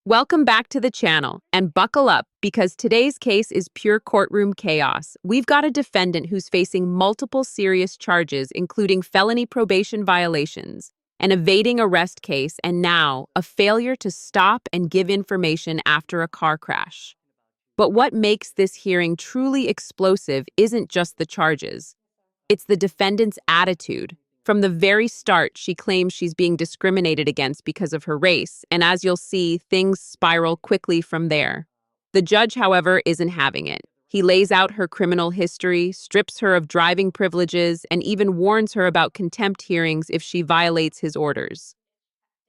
Welcome back to the channel, and buckle up because today's case is pure courtroom chaos. We've got a defendant who's facing multiple serious charges, including felony probation violations, an evading arrest case, and now a failure to stop and give information after a car crash. But what makes this hearing truly explosive isn't just the charges. It's the defendant's attitude. From the very start, she claims she's being discriminated against because of her race, and as you'll see, things spiral quickly from there. The judge, however, isn't having it. He lays out her criminal history, strips her of driving privileges, and even warns her about contempt hearings if she violates his orders.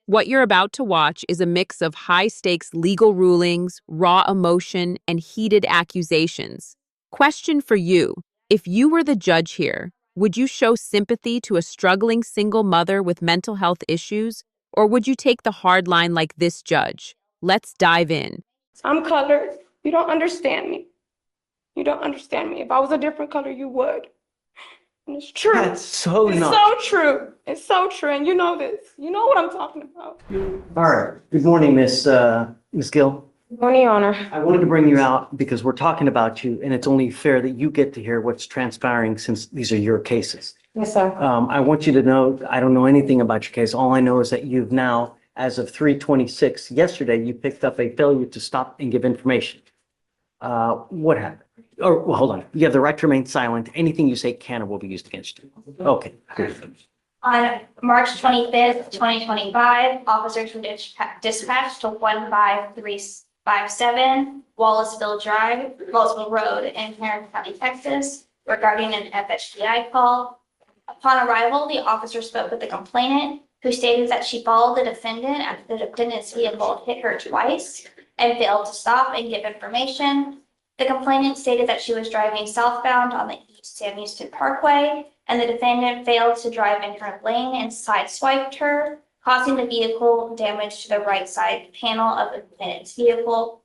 What you're about to watch is a mix of high-stakes legal rulings, raw emotion, and heated accusations. Question for you. If you were the judge here, would you show sympathy to a struggling single mother with mental health issues, or would you take the hard line like this judge? Let's dive in. I'm colored. You don't understand me. You don't understand me. If I was a different color, you would. And it's true. That's so It's not. so true. It's so true. And you know this. You know what I'm talking about. All right. Good morning, Miss Gill. Good morning, Your Honor. I wanted to bring you out because we're talking about you, and it's only fair that you get to hear what's transpiring since these are your cases. Yes, sir. I want you to know, I don't know anything about your case. All I know is that you've now, as of 3/26, yesterday, you picked up a failure to stop and give information. What happened? Or, well, hold on. You have the right to remain silent. Anything you say can or will be used against you. Okay. Good. On March 25th, 2025, officers were dispatched to 15357 Wallaceville Road in Harris County, Texas, regarding an FHDI call. Upon arrival, the officer spoke with the complainant, who stated that she followed the defendant after the defendant's vehicle hit her twice and failed to stop and give information. The complainant stated that she was driving southbound on the East Sam Houston Parkway, and the defendant failed to drive in her lane and sideswiped her, causing the vehicle damage to the right side panel of the defendant's vehicle.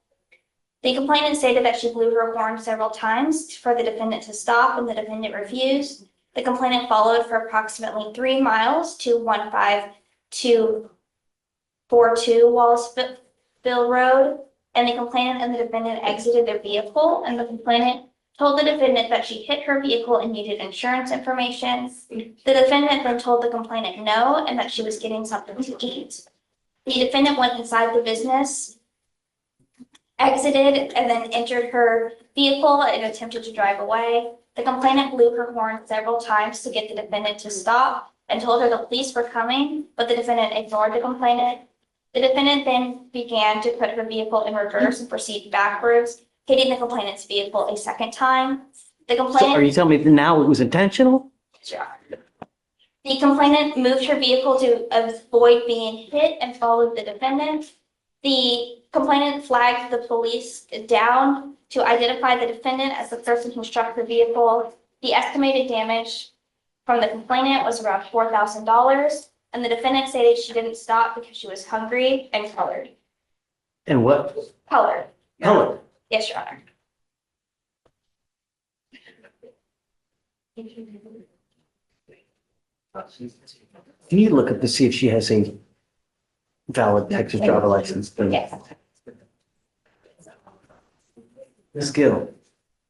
The complainant stated that she blew her horn several times for the defendant to stop, and the defendant refused. The complainant followed for approximately 3 miles to 15242 Wallaceville Road, and the complainant and the defendant exited their vehicle, and the complainant told the defendant that she hit her vehicle and needed insurance information. The defendant then told the complainant no, and that she was getting something to eat. The defendant went inside the business, exited, and then entered her vehicle and attempted to drive away. The complainant blew her horn several times to get the defendant to stop and told her the police were coming, but the defendant ignored the complainant. The defendant then began to put her vehicle in reverse and proceed backwards, hitting the complainant's vehicle a second time. The So are complainant, you telling me that now it was intentional? the complainant moved her vehicle to avoid being hit and followed the defendant. The complainant flagged the police down to identify the defendant as the person who struck her vehicle. The estimated damage from the complainant was around $4,000, and the defendant stated she didn't stop because she was hungry and colored. And what? Colored. Color. Yes, Your Honor. Can you look up to see if she has a valid Texas driver license? Yes. Ms. Gill,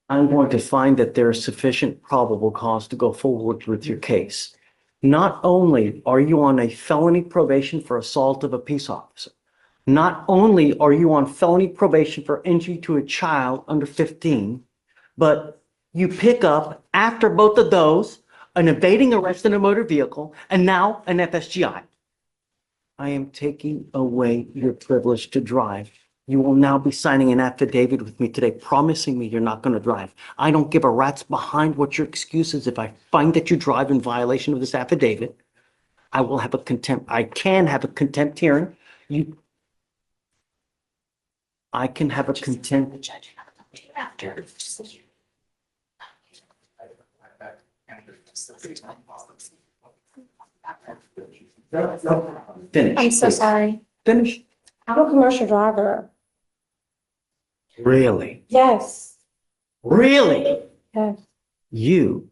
I'm going to find that there is sufficient probable cause to go forward with your case. Not only are you on a felony probation for assault of a peace officer, not only are you on felony probation for injury to a child under 15, but you pick up, after both of those, an evading arrest in a motor vehicle, and now an FSGI. I am taking away your privilege to drive. You will now be signing an affidavit with me today, promising me you're not going to drive. I don't give a rat's behind what your excuse is. If I find that you drive in violation of this affidavit, I will have a contempt. I can have a contempt hearing. I can have a contempt. Finish. I'm so please. sorry. Finish. I'm a commercial driver. Really? Yes. Really? Yes. You,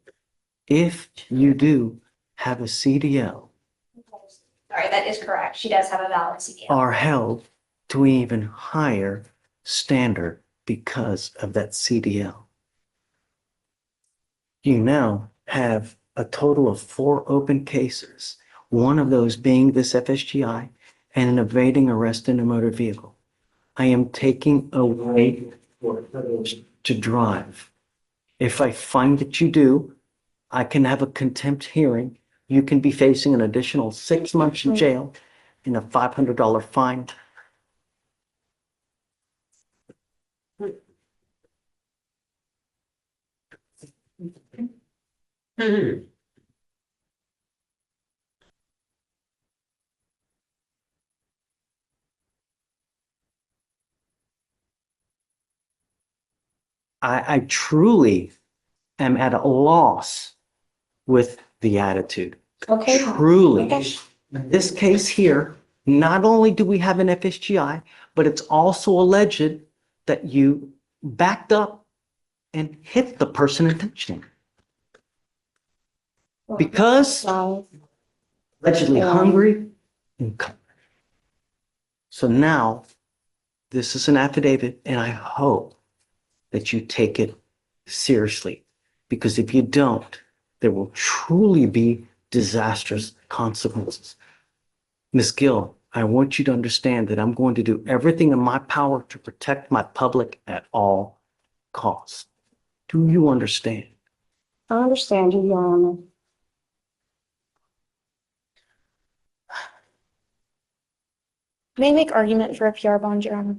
if you do have a CDL, Sorry, that is correct. She does have a valid CDL. are held to an even higher standard because of that CDL. You now have a total of 4 open cases, one of those being this FSGI and an evading arrest in a motor vehicle. I am taking away your privilege to drive. If I find that you do, I can have a contempt hearing. You can be facing an additional 6 months in jail and a $500 fine. I truly am at a loss with the attitude. Okay. Truly. Okay. This case here, not only do we have an FSGI, but it's also alleged that you backed up and hit the person intentionally. Because allegedly hungry and covered. So now this is an affidavit, and I hope that you take it seriously, because if you don't, there will truly be disastrous consequences. Ms. Gill, I want you to understand that I'm going to do everything in my power to protect my public at all costs. Do you understand? I understand you, Your Honor. May I make argument for a PR bond, Your Honor?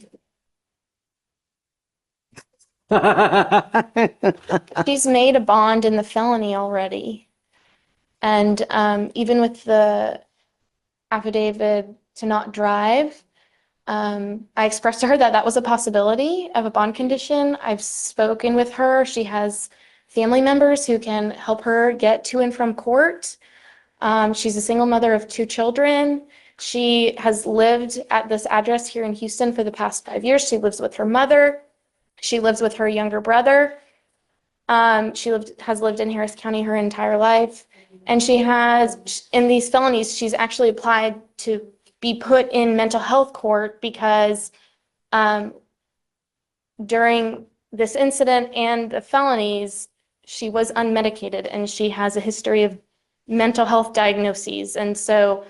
She's made a bond in the felony already. And even with the affidavit to not drive, I expressed to her that that was a possibility of a bond condition. I've spoken with her. She has family members who can help her get to and from court. She's a single mother of 2 children. She has lived at this address here in Houston for the past 5 years. She lives with her mother. She lives with her younger brother. Has lived in Harris County her entire life. And she has, in these felonies, she's actually applied to be put in mental health court because during this incident and the felonies, she was unmedicated and she has a history of mental health diagnoses. And so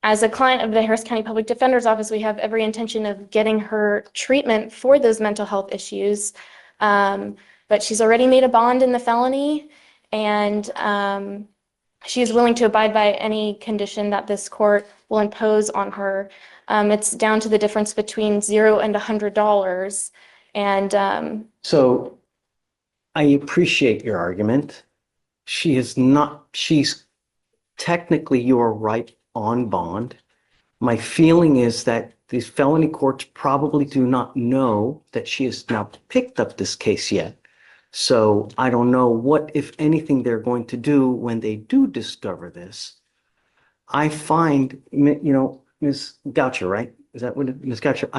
as a client of the Harris County Public Defender's Office, we have every intention of getting her treatment for those mental health issues. But she's already made a bond in the felony, and she is willing to abide by any condition that this court will impose on her. It's down to the difference between $0 and $100. And So I appreciate your argument. She's technically, you are right on bond. My feeling is that these felony courts probably do not know that she has now picked up this case yet. So I don't know what, if anything, they're going to do when they do discover this. I find, Ms. Goucher, right? Is that what, Ms. Goucher?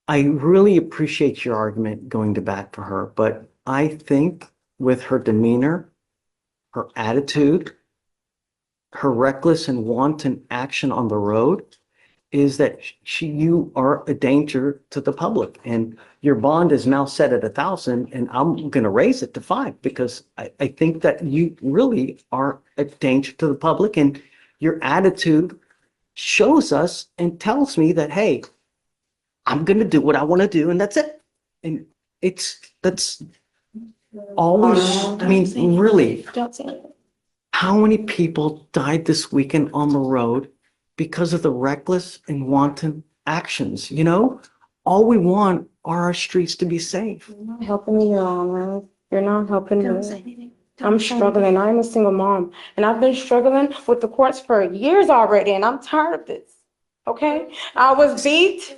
I really appreciate your argument going to bat for her, but I think with her demeanor, her attitude, her reckless and wanton action on the road, is that you are a danger to the public, and your bond is now set at 1,000, and I'm going to raise it to 5 because I think that you really are a danger to the public, and your attitude shows us and tells me that, hey, I'm going to do what I want to do, and that's it. And that's always, I mean, really, don't say anything. how many people died this weekend on the road because of the reckless and wanton actions? All we want are our streets to be safe. You're not helping me, Your Honor. You're not helping Don't me. say anything. I'm struggling. I'm a single mom, and I've been struggling with the courts for years already, and I'm tired of this. Okay? I was beat,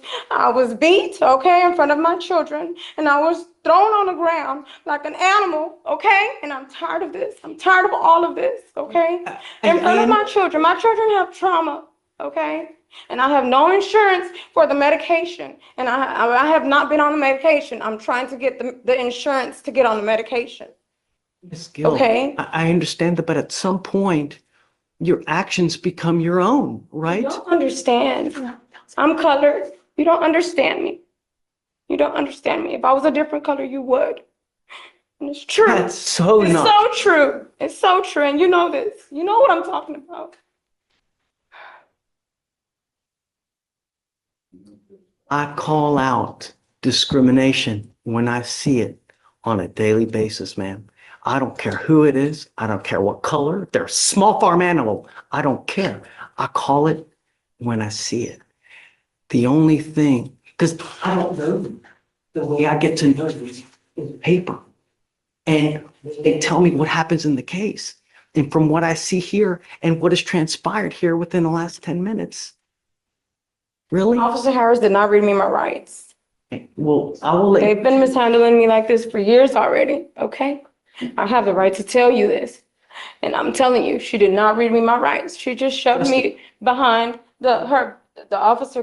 okay, in front of my children, and I was thrown on the ground like an animal, okay? And I'm tired of this. I'm tired of all of this, okay? In front of my children. My children have trauma, okay? And I have no insurance for the medication, and I have not been on the medication. I'm trying to get the insurance to get on the medication. Ms. Gill, Okay. I understand that, but at some point, your actions become your own, You right? don't understand. I'm colored. You don't understand me. You don't understand me. If I was a different color, you would. And it's true. That's so It's not. so true. It's so true. And you know this. You know what I'm talking about. I call out discrimination when I see it on a daily basis, ma'am. I don't care who it is. I don't care what color. If they're a small farm animal. I don't care. I call it when I see it. The only thing, because I don't know them. The way I get to know them is paper. And they tell me what happens in the case. And from what I see here and what has transpired here within the last 10 minutes. Really? Officer Harris did not read me my rights. Well, I will let They've been mishandling me like this for years already, okay? I have the right to tell you this. And I'm telling you, she did not read me my rights. She just shoved me behind the officer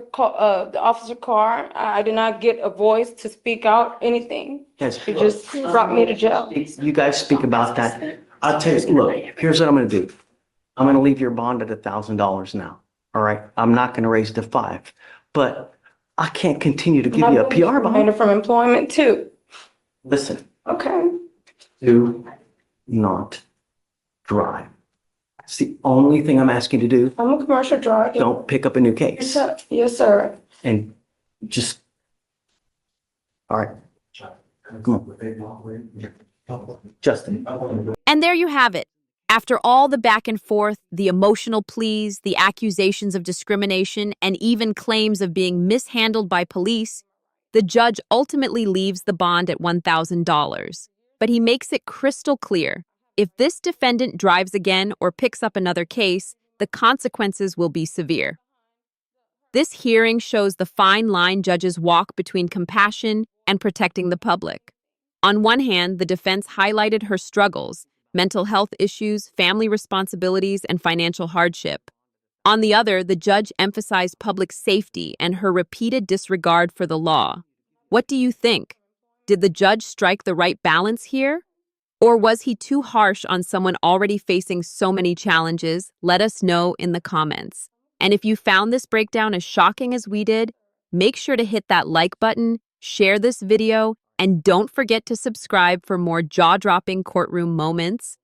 car. I did not get a voice to speak out anything. Yes. She just brought me to jail. You guys speak about that. I'll tell you, look, here's what I'm gonna do. I'm gonna leave your bond at $1,000 now. All right? I'm not gonna raise it to 5, but I can't continue to give you a PR bond. Terminated from employment too. Listen, Okay. do not drive. It's the only thing I'm asking you to do. I'm a commercial driver. Don't pick up a new Yes, case sir. Yes, sir. and just, all right. Come on. Justin. And there you have it. After all the back and forth, the emotional pleas, the accusations of discrimination, and even claims of being mishandled by police, the judge ultimately leaves the bond at $1,000. But he makes it crystal clear, if this defendant drives again or picks up another case, the consequences will be severe. This hearing shows the fine line judges walk between compassion and protecting the public. On one hand, the defense highlighted her struggles, mental health issues, family responsibilities, and financial hardship. On the other, the judge emphasized public safety and her repeated disregard for the law. What do you think? Did the judge strike the right balance here? Or was he too harsh on someone already facing so many challenges? Let us know in the comments. And if you found this breakdown as shocking as we did, make sure to hit that like button, share this video, and don't forget to subscribe for more jaw-dropping courtroom moments.